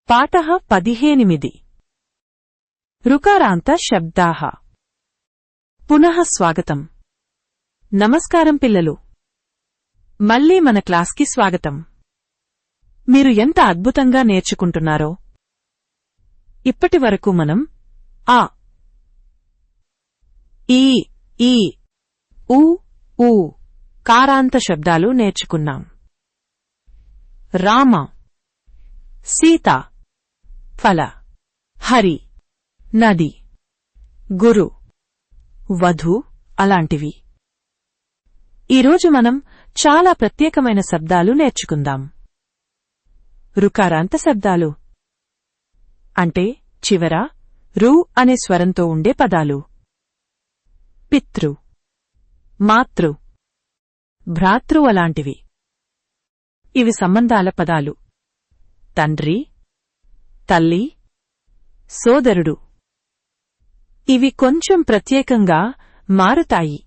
పాఠः 18 రుకారాంత శబ్దాః. పునః స్వాగతం. నమస్కారం పిల్లలు, మళ్ళీ మన క్లాస్కి స్వాగతం. మీరు ఎంత అద్భుతంగా నేర్చుకుంటున్నారో. ఇప్పటివరకు మనం ఆ, ఈ, ఉ, ఊ కారాంత శబ్దాలు నేర్చుకున్నాం. రామ, సీత, ఫల, హరి, నది, గురు, వధు అలాంటివి. ఈరోజు మనం చాలా ప్రత్యేకమైన శబ్దాలు నేర్చుకుందాం. రుకారాంత శబ్దాలు అంటే చివర రు అనే స్వరంతో ఉండే పదాలు. పితృ, మాతృ, భ్రాతృ అలాంటివి. ఇవి సంబంధాల పదాలు. తండ్రి, తల్లి, సోదరుడు. ఇవి కొంచెం ప్రత్యేకంగా మారుతాయి,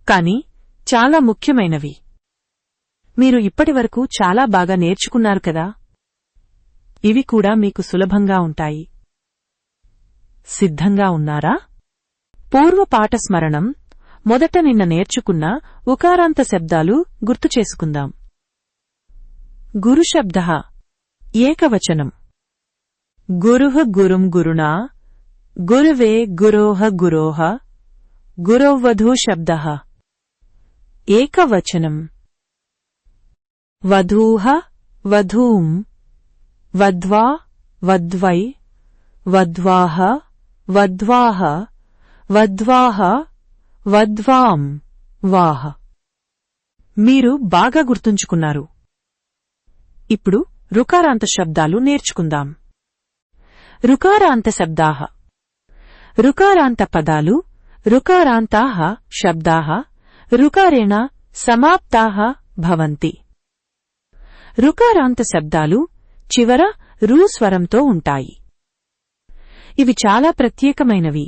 కాని చాలా ముఖ్యమైనవి. మీరు ఇప్పటివరకు చాలా బాగా నేర్చుకున్నారు కదా. ఇవి కూడా మీకు సులభంగా ఉంటాయి. సిద్ధంగా ఉన్నారా? పూర్వపాఠ స్మరణం. మొదట నిన్న నేర్చుకున్న ఉకారాంత శబ్దాలు గుర్తుచేసుకుందాం. గురుశబ్దః ఏకవచనం. గురుః గురుం గురుణా, గురువే గురోః గురోః, గురోవధూ శబ్దః ఏకవచనం. వధూః వధూం, వధ్వా వధ్వై, వధ్వాః వధ్వాః, వధ్వాః వధ్వాం, వాః. మీరు బాగా గుర్తుంచుకున్నారు. ఇప్పుడు రుకారాంత శబ్దాలు నేర్చుకుందాం. రుకారాంత శబ్దాః. రుకారాంత పదాలు రుకారాంతాః శబ్దాః రుకారేణ సమాప్తాః భవంతి. రుకారాంత శబ్దాలు చివర రు స్వరంతో ఉంటాయి. ఇవి చాలా ప్రత్యేకమైనవి.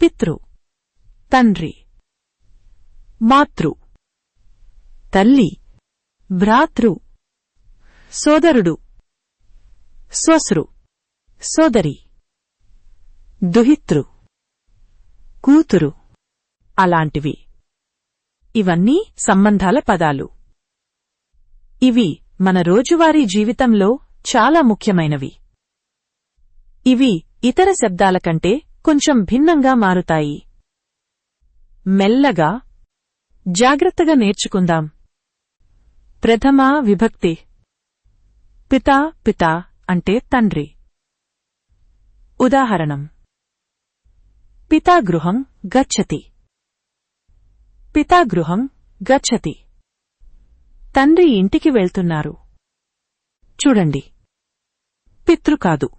పితృ తండ్రి, మాతృ తల్లి, భ్రాతృ సోదరుడు, స్వశ్రు సోదరి, దుహితృ కూతురు అలాంటివి. ఇవన్నీ సంబంధాల పదాలు. ఇవి మన రోజువారీ జీవితంలో చాలా ముఖ్యమైనవి. ఇవి ఇతర శబ్దాల కంటే కొంచెం భిన్నంగా మారుతాయి. మెల్లగా జాగ్రత్తగా నేర్చుకుందాం. ప్రథమా విభక్తి. పితా పితా అంటే తండ్రి. ఉదాహరణం: పితాగృహం గచ్చతి. పితాగృహం గచ్చతి. తండ్రి ఇంటికి వెళ్తున్నారు. చూడండి, పితృ కాదు,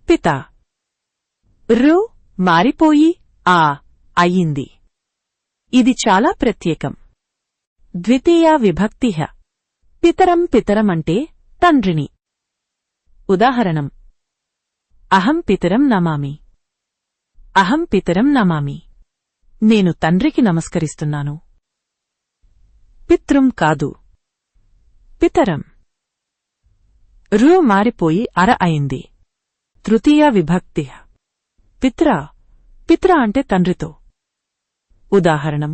పితా. రు మారిపోయి ఆ అయింది. ఇది చాలా ప్రత్యేకం. ద్వితీయా విభక్తిః. పితరం పితరం అంటే తండ్రిని. ఉదాహరణం: అహం పితరం నమామి. అహం పితరం నమామి. నేను తండ్రికి నమస్కరిస్తున్నాను. పితృం కాదు, పితరం. రు మారిపోయి అర అయింది. తృతీయ విభక్తి. పిత్రా. పిత్ర అంటే తండ్రితో. ఉదాహరణం: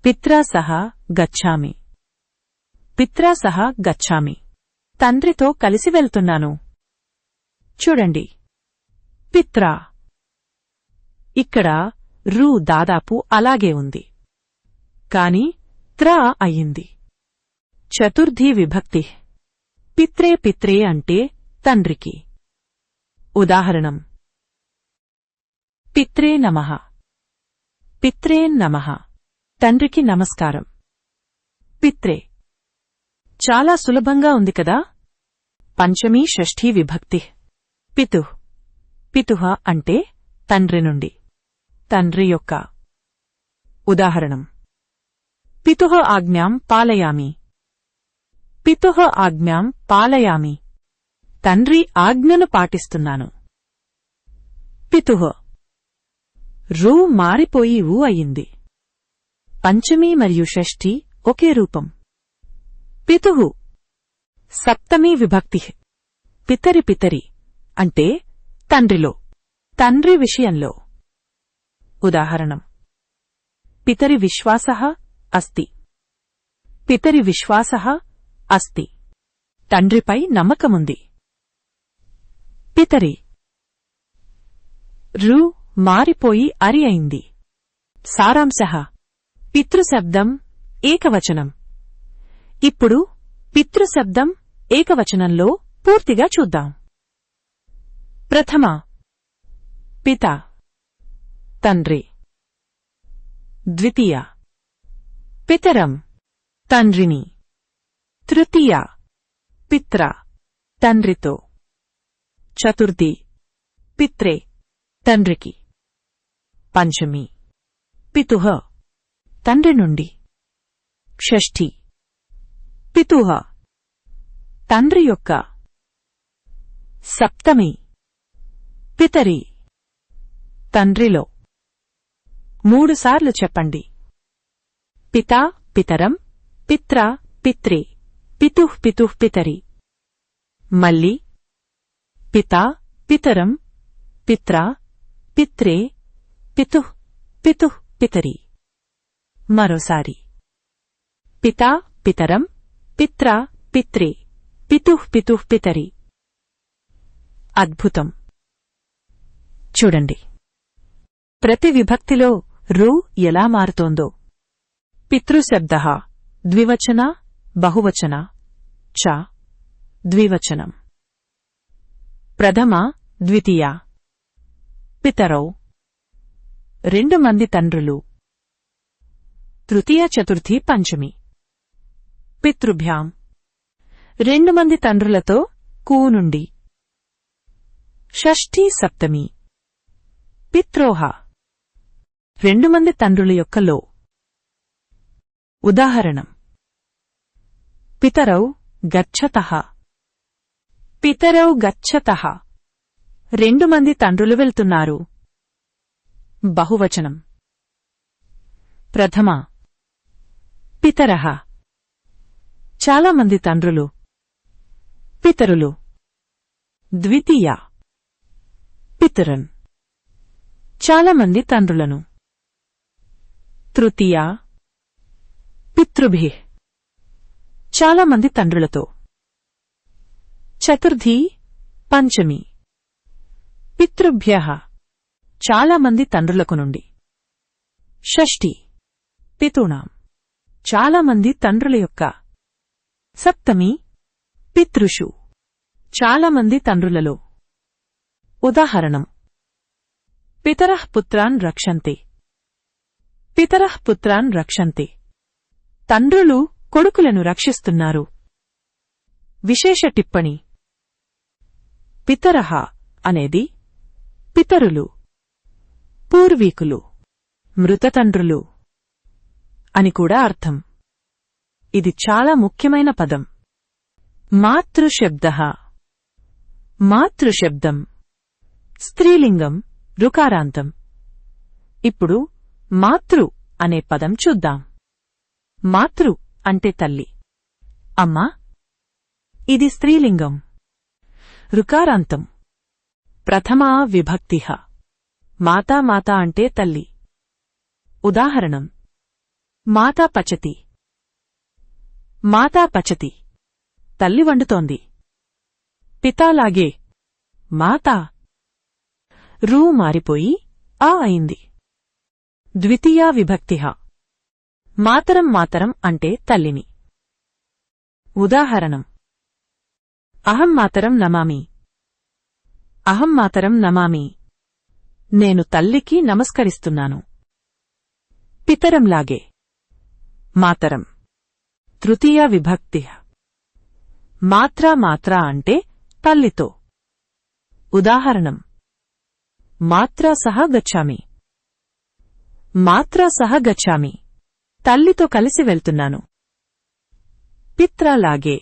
పిత్రా సహ గచ్ఛామి. పిత్రా సహ గచ్ఛామి. తండ్రితో కలిసి వెళ్తున్నాను. చూడండి, పిత్రా. ఇక్కడ రు దాదాపు అలాగే ఉంది, కాని త్రా అయింది. చతుర్థీ విభక్తి. పిత్రే పిత్రే అంటే తండ్రికి. ఉదాహరణం: పిత్రే నమః. పిత్రే నమః. తండ్రికి నమస్కారం. పిత్రే. చాలా సులభంగా ఉంది కదా. పంచమీ షష్ఠీ విభక్తి. పితుః. పితుః అంటే తండ్రి నుండి, తండ్రి యొక్క. ఉదాహరణం: పితుః ఆజ్ఞాం పాలయామి. పితుః ఆజ్ఞాం పాలయామి. తండ్రి ఆజ్ఞను పాటిస్తున్నాను. పితుః. రు మారిపోయి ఊ అయింది. పంచమీ మరియు షష్ఠీ ఒకే రూపం. పితుః. సప్తమీ విభక్తి. పితరి పితరి అంటే తండ్రిలో, తండ్రి విషయంలో. ఉదాహరణం: పితరి విశ్వాసః అస్తి. పితరి విశ్వాసః అస్తి. తండ్రిపై నమ్మకముంది. పితరి రు మారిపోయి అరి అయింది. సారాంశః: పితృశబ్దం ఏకవచనం. ఇప్పుడు పితృశబ్దం ఏకవచనంలో పూర్తిగా చూద్దాం. ప్రథమ పిత తండ్రి. ద్వితీయ పితరం తండ్రిని. తృతీయ పిత్ర తండ్రితో. చతుర్థి పిత్రే తండ్రికి. పంచమి పితుః తండ్రి నుండి. షష్ఠి పితుః తండ్రి యొక్క. సప్తమి పితరి తండ్రిలో. 3 సార్లు చెప్పండి. పితా పితరం, పిత్ర పిత్రే, పితుః పితుః పితరి. మళ్ళీ పితా పితరం, పిత్ర పిత్రే, పితుః పితుః పితరి. మరోసారి పితా పితరం, పిత్ర పిత్రే, పితుః పితుః పితరి. అద్భుతం. చూడండి, ప్రతి విభక్తిలో రు ఎలా మారుతోందో. పితృశబ్దః ద్వివచన, బహువచన. చ ద్వివచనం. ప్రథమ ద్వితీయ. పితరౌ 2 మంది తండ్రులు. తృతీయ చతుర్థి పంచమి. పితృభ్యాం 2 మంది తండ్రులతో కూ నుండి. షష్ఠీ సప్తమి. పిత్రోః 2 మంది తండ్రుల యొక్క లో. ఉదాహరణం: పితరౌ గచ్చతః. పితరౌ గచ్చతః 2 మంది తండ్రులు వెళ్తున్నారు. బహువచనం. ప్రథమ పితరః చాలా మంది తండ్రులు, పితరులు. ద్వితీయ పితరన్ చాలా మంది తండ్రులను. తృతీయ పితృభిః చాలా మంది తండ్రులతో. చతుర్థి పంచమి. పితృభ్యః చాలా మంది తండ్రులకు నుండి. షష్ఠి పితॄణాం చాలా మంది తండ్రుల యొక్క. సప్తమి పితృషు చాలా మంది తండ్రులలో. ఉదాహరణం: పితరః పుత్రాన్ రక్షంతే. పితరః పుత్రాన్ రక్షంతే తండ్రులు కొడుకులను రక్షిస్తున్నారు. విశేష టిప్పణి: పితరః అనేది పితరులు, పూర్వీకులు, మృతతండ్రులు అని కూడా అర్థం. ఇది చాలా ముఖ్యమైన పదం. మాతృశబ్దః మాతృశబ్దం స్త్రీలింగం, రుకారాంతం. ఇప్పుడు మాతృ అనే పదం చూద్దాం. మాతృ అంటే తల్లి, అమ్మా. ఇది స్త్రీలింగం. రుకారాంతం ప్రథమా విభక్తిః. మాతా మాతా అంటే తల్లి. ఉదాహరణం: మాతా పచతి. మాతా పచతి తల్లి వండుతోంది. పితాలాగే మాతా. రూ మారిపోయి ఆ అయింది. ద్వితీయా విభక్తిః. మాతరం మాతరం అంటే తల్లిని. ఉదాహరణం: అహం మాతరం నమామి. అహం మాతరం నమామి నేను తల్లికి నమస్కరిస్తున్నాను. పితరంలాగే మాతరం. తృతీయ విభక్తిః. మాత్రా మాత్రా అంటే తల్లితో. ఉదాహరణం: మాత్రా సహ గచ్చామి. మాత్రా సహ గచ్చామి తల్లితో కలిసి వెళ్తున్నాను. పిత్రాలాగే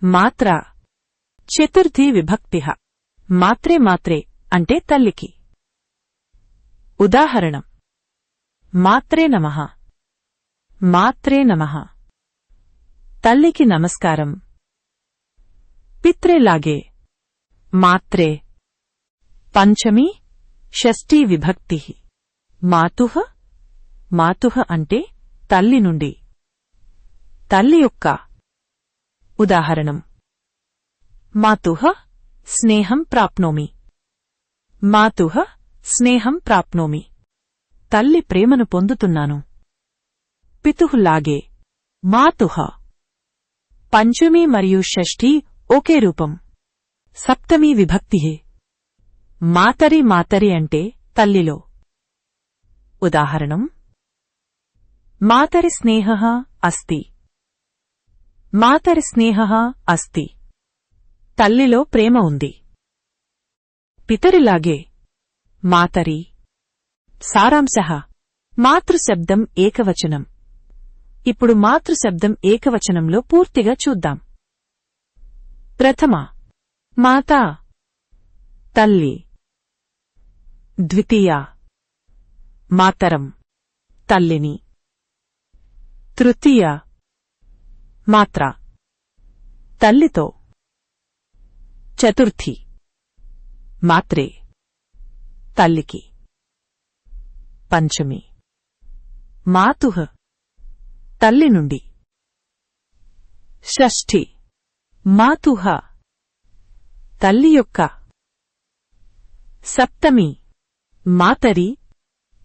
మాత్రా. చతుర్థీ విభక్తిః. మాత్రే మాత్రే అంటే తల్లికి. ఉదాహరణం: మాత్రే నమః. మాత్రే నమః తల్లికి నమస్కారం. పిత్రేలాగే మాత్రే పంచమీ షష్ఠీ విభక్తి మాతుః మాతుః అంటే తల్లి నుండి తల్లి యొక్క ఉదాహరణం మాతుః స్నేహం ప్రాప్నోమి మాతుః స్నేహం ప్రాప్నోమి తల్లి ప్రేమను పొందుతున్నాను పితుః లాగే మాతుః పంచమీ మరియు షష్ఠీ ఒకే రూపం సప్తమీ విభక్తి మాతరి మాతరి అంటే తల్లిలో ఉదాహరణం మాతరి స్నేహః అస్తి మాతరి స్నేహః అస్తి తల్లిలో ప్రేమ ఉంది పితరిలాగే మాతరి సారాంశః మాతృశబ్దం ఏకవచనం ఇప్పుడు మాతృశబ్దం ఏకవచనంలో పూర్తిగా చూద్దాం ప్రథమ మాతా తల్లి ద్వితీయ మాతరం తల్లిని తృతీయ మాత్ర తల్లితో చతుర్థి మాత్రే తల్లికి పంచమి మాతుః తల్లి నుండి షష్ఠి మాతుః తల్లి యొక్క సప్తమి మాతరి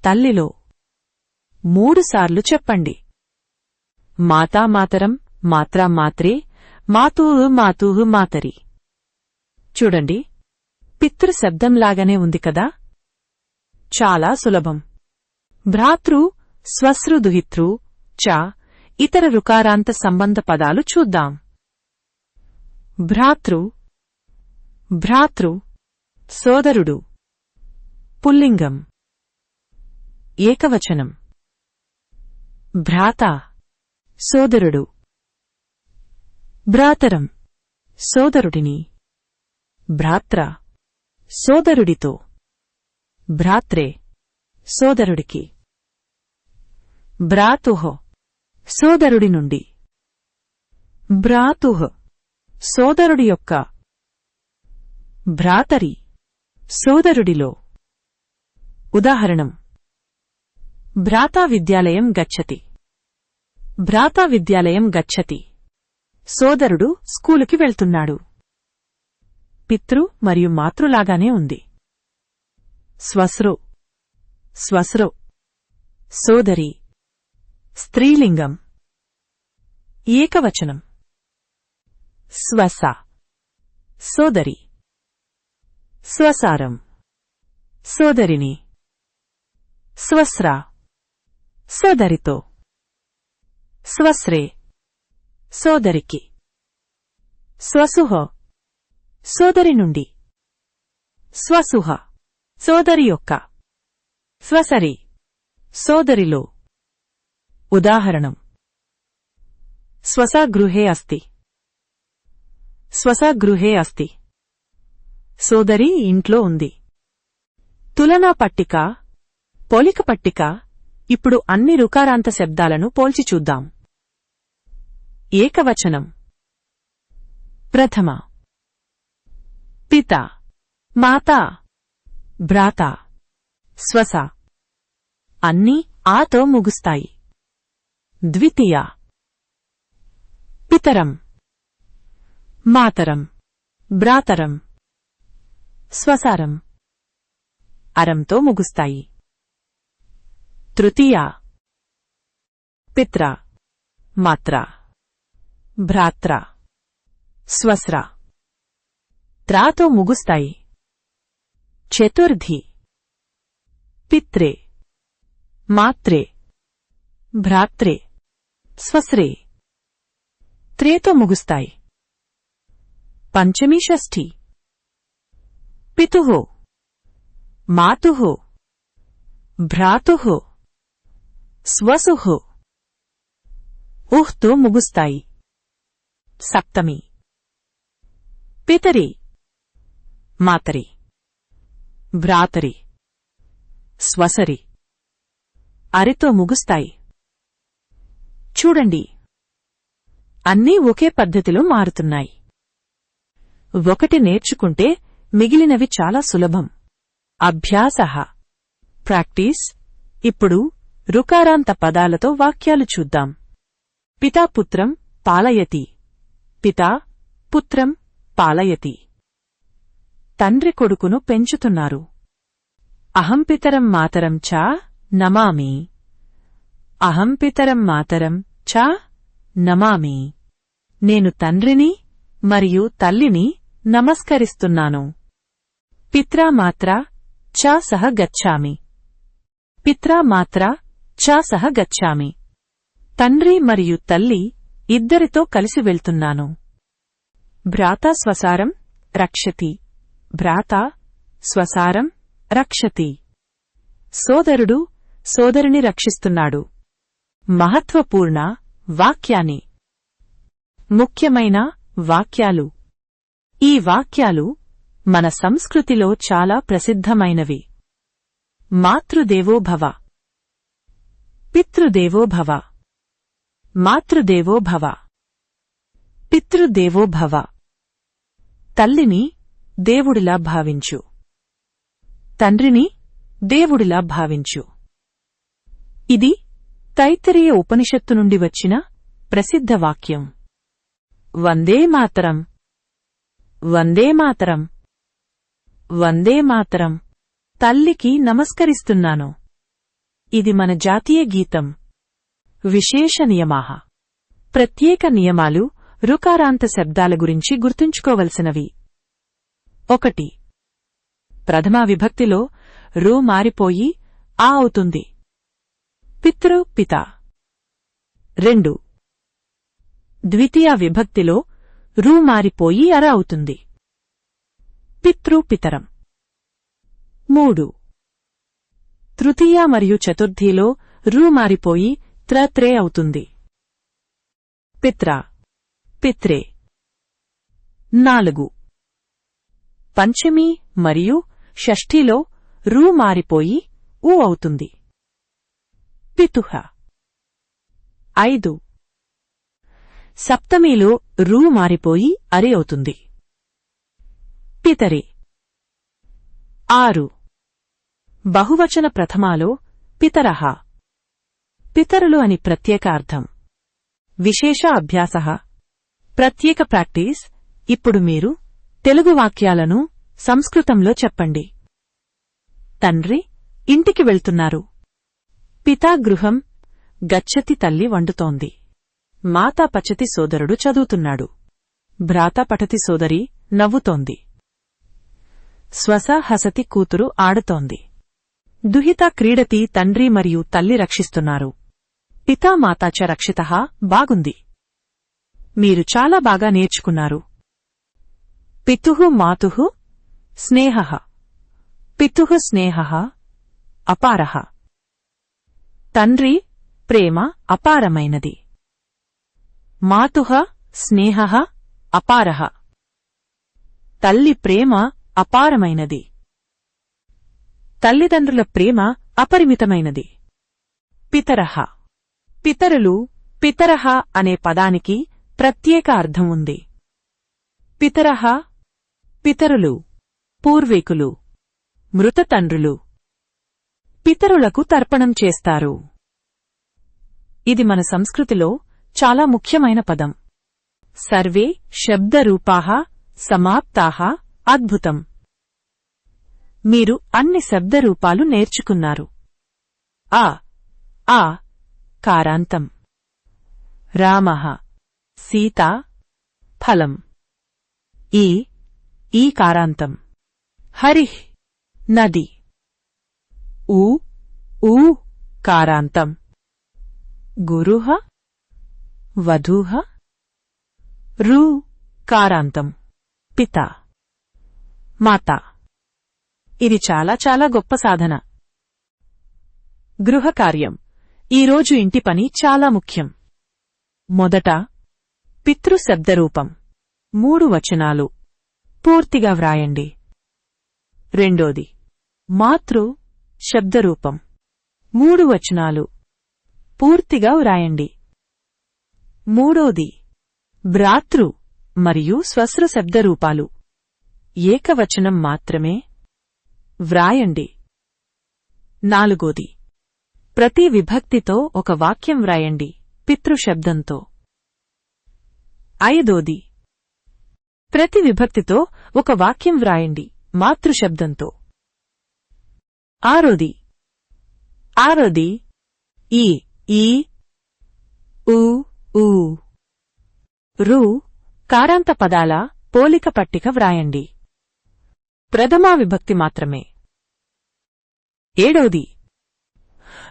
తల్లిలో 3 సార్లు చెప్పండి మాతా మాతరం మాత్రా మాత్రే మాతూః మాతూః మాతరి చూడండి పితృశబ్దంలాగానే ఉంది కదా చాలా సులభం భ్రాతృ స్వశ్రు దుహితృ చ ఇతర రుకారాంత సంబంధ పదాలు చూద్దాం భ్రాతృ భ్రాతృ సోదరుడు పుల్లింగం ఏకవచనం భ్రాత సోదరుడు భ్రాతరం సోదరుడిని భ్రాత్ర సోదరుడితో భ్రాత్రే సోదరుడికి భ్రాతుః సోదరుడి నుండి భ్రాతుః సోదరుడి యొక్క భ్రాతరి సోదరుడిలో ఉదాహరణం భ్రాతా విద్యాలయం గచ్చతి భ్రాతా విద్యాలయం గచ్చతి సోదరుడు స్కూలుకి వెళ్తున్నాడు పితృ మరియు మాతృలాగానే ఉంది స్వశ్రో స్వశ్రో సోదరి స్త్రీలింగం ఏకవచనం స్వస సోదరి స్వసారం సోదరిని స్వస్రా సోదరితో స్వస్రే సోదరికి స్వసుః సోదరి నుండి స్వసుః సోదరి యొక్క స్వసరి సోదరిలో ఉదాహరణం స్వసా గృహే అస్తి స్వసా గృహే అస్తి సోదరి ఇంట్లో ఉంది తులనా పట్టిక పోలిక పట్టిక ఇప్పుడు అన్ని రుకారాంత శబ్దాలను పోల్చి చూద్దాం ఏకవచనం ప్రథమ పిత మాతా భ్రాత స్వస అన్నీ ఆతో ముగుస్తాయి ద్వితీయ పితరం మాతరం భ్రాతరం స్వసారం అరంతో ముగుస్తాయి తృతీయ పిత్ర మాత్ర భ్రాత్ర స్వస్ర త్రాతో ముగుస్తాయి చతుర్థి పిత్రే మాత్రే భ్రాత్రే స్వస్రే త్రేతో ముగుస్తాయి పంచమీ షష్ఠి పితుః మాతుః భ్రాతుః స్వసుః ఉహ్తో ముగుస్తాయి సప్తమి పితరి మాతరి భ్రాతరి స్వసరి అరితో ముగుస్తాయి చూడండి అన్నీ ఒకే పద్ధతిలో మారుతున్నాయి ఒకటి నేర్చుకుంటే మిగిలినవి చాలా సులభం. అభ్యాసః ప్రాక్టీస్. ఇప్పుడు రుకారాంత పదాలతో వాక్యాలు చూద్దాం. పితా పుత్రం పాలయతి. పితా పుత్రం పాలయతి. తండ్రి కొడుకును పెంచుతున్నారు. అహం పితరం మాతరం చ నమామి. అహం పితరం మాతరం చ నమామి. నేను తండ్రిని మరియు తల్లిని నమస్కరిస్తున్నాను. పిత్రా మాత్రా చ సహ గచ్ఛామి. పిత్రా మాత్రా చ సహ గచ్ఛామి. తండ్రి మరియు తల్లి ఇద్దరితో కలిసి వెళ్తున్నాను. భ్రాతా స్వసారం రక్షతి. భ్రాతా స్వసారం రక్షతి. సోదరుడు సోదరిని రక్షిస్తున్నాడు. మహత్వపూర్ణ వాక్యాని. ముఖ్యమైన వాక్యాలు. ఈ వాక్యాలు మన సంస్కృతిలో చాలా ప్రసిద్ధమైనవి. మాతృదేవో భవ. పితృదేవో భవ. మాతృదేవో భవ. పితృదేవో భవ. తల్లిని దేవుడిలా భావించు. తండ్రిని దేవుడిలా భావించు. ఇది తైత్తరీయ ఉపనిషత్తు నుండి వచ్చిన ప్రసిద్ధ వాక్యం. వందే మాతరం. వందే మాతరం. వందే మాతరం. తల్లికి నమస్కరిస్తున్నాను. ఇది మన జాతీయ గీతం. విశేష నియమాః. ప్రత్యేక నియమాలు రుకారాంత శబ్దాల గురించి గుర్తుంచుకోవలసినవి. 1. ప్రథమా విభక్తిలో రు మారిపోయి ఆ అవుతుంది. పితృ పిత. 2. ద్వితీయ విభక్తిలో రు మారిపోయి అర అవుతుంది. పితృ పితరం. 3. తృతీయ మరియు చతుర్థిలో రు మారిపోయి త్రే అవుతుంది. పిత్ర పిత్రే. 4. పంచమి మరియు షష్ఠిలో రు మారిపోయి ఊ అవుతుంది. పితుః. 5. సప్తమిలో రు మారిపోయి అరి అవుతుంది. పితరి. 6. బహువచన ప్రథమాలో పితరః. పితరులు అని ప్రత్యేక అర్థం. విశేష అభ్యాసః. ప్రత్యేక ప్రాక్టీస్. ఇప్పుడు మీరు తెలుగు వాక్యాలను సంస్కృతంలో చెప్పండి. తండ్రి ఇంటికి వెళ్తున్నారు. పితా గృహం గచ్చతి. తల్లి వండుతోంది. మాతా పచతి. సోదరుడు చదువుతున్నాడు. భ్రాతా పఠతి. సోదరి నవ్వుతోంది. స్వసా హసతి. కూతురు ఆడుతోంది. దుహిత క్రీడతి. తండ్రి మరియు తల్లి రక్షిస్తున్నారు. పితా మాతా చ రక్షితః. బాగుంది. మీరు చాలా బాగా నేర్చుకున్నారు. పితుః మాతుః స్నేహః. పితుః స్నేహః అపారః. తండ్రి ప్రేమ అపారమైనది. మాతుః స్నేహః అపారః. తల్లి ప్రేమ అపారమైనది. తల్లిదండ్రుల ప్రేమ అపరిమితమైనది. పితరః. పితరులు. పితరః అనే పదానికి ప్రత్యేక అర్థం ఉంది. పితరః పితరులు, పూర్వీకులు, మృత తండ్రులు. పితరులకు తర్పణం చేస్తారు. ఇది మన సంస్కృతిలో చాలా ముఖ్యమైన పదం. సర్వే శబ్దరూపాః సమాప్తాః. అద్భుతం. మీరు అన్ని శబ్దరూపాలు నేర్చుకున్నారు. ఆ కారాంతం. రామః సీతా ఫలం. ఈ కారాంతం. హరిః నది. ఊ కారాంతం. గురుః వధూః. రు కారాంతం. పిత మాత. ఇది చాలా చాలా గొప్ప సాధన. గృహకార్యం. ఈరోజు ఇంటి పని చాలా ముఖ్యం. మొదట పితృ శబ్దరూపం 3 వచనాలు పూర్తిగా వ్రాయండి. రెండోది మాతృ శబ్దరూపం 3 వచనాలు పూర్తిగా వ్రాయండి. మూడోది భ్రాతృ మరియు స్వశ్ర శబ్దరూపాలు ఏకవచనం మాత్రమే వ్రాయండి. 4. ప్రతి విభక్తితో ఒక వాక్యం వ్రాయండి పితృశబ్దంతో. 5. ప్రతి విభక్తితో ఒక వాక్యం వ్రాయండి మాతృశబ్దంతో. 6. ఈ ఊ ఊ రు కారాంత పదాల పోలిక పట్టిక వ్రాయండి. ప్రథమా విభక్తి మాత్రమే. 7.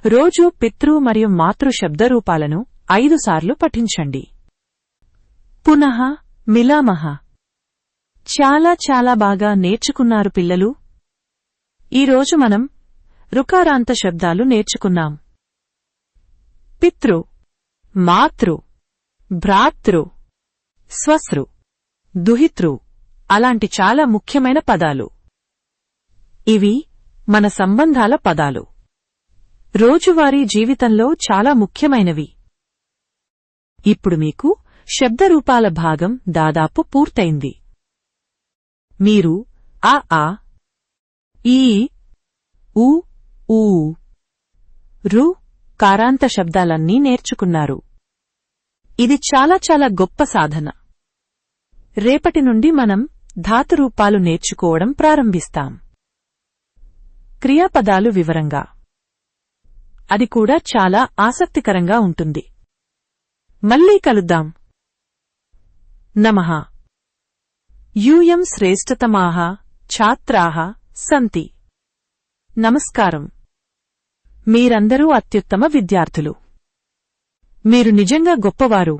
రోజూ పితృ మరియు మాతృ శబ్దరూపాలను 5 సార్లు పఠించండి. పునః మిలామః. చాలా చాలా బాగా నేర్చుకున్నారు పిల్లలు. ఈరోజు మనం రుకారాంత శబ్దాలు నేర్చుకున్నాం. పితృ, మాతృ, భ్రాతృ, స్వశ్రు, దుహితృ అలాంటి చాలా ముఖ్యమైన పదాలు. ఇవి మన సంబంధాల పదాలు. రోజువారీ జీవితంలో చాలా ముఖ్యమైనవి. ఇప్పుడు మీకు శబ్దరూపాల భాగం దాదాపు పూర్తయింది. మీరు ఆ ఈ ఊ ఊ రు కారాంత శబ్దాలన్నీ నేర్చుకున్నారు. ఇది చాలా చాలా గొప్ప సాధన. రేపటి నుండి మనం ధాతురూపాలు నేర్చుకోవడం ప్రారంభిస్తాం. క్రియాపదాలు వివరంగా. అది కూడా చాలా ఆసక్తికరంగా ఉంటుంది. మళ్ళీ కలుద్దాం. నమః. యూయం శ్రేష్ఠతమాః ఛాత్రాః సంతి. నమస్కారం. మీరందరూ అత్యుత్తమ విద్యార్థులు. మీరు నిజంగా గొప్పవారు.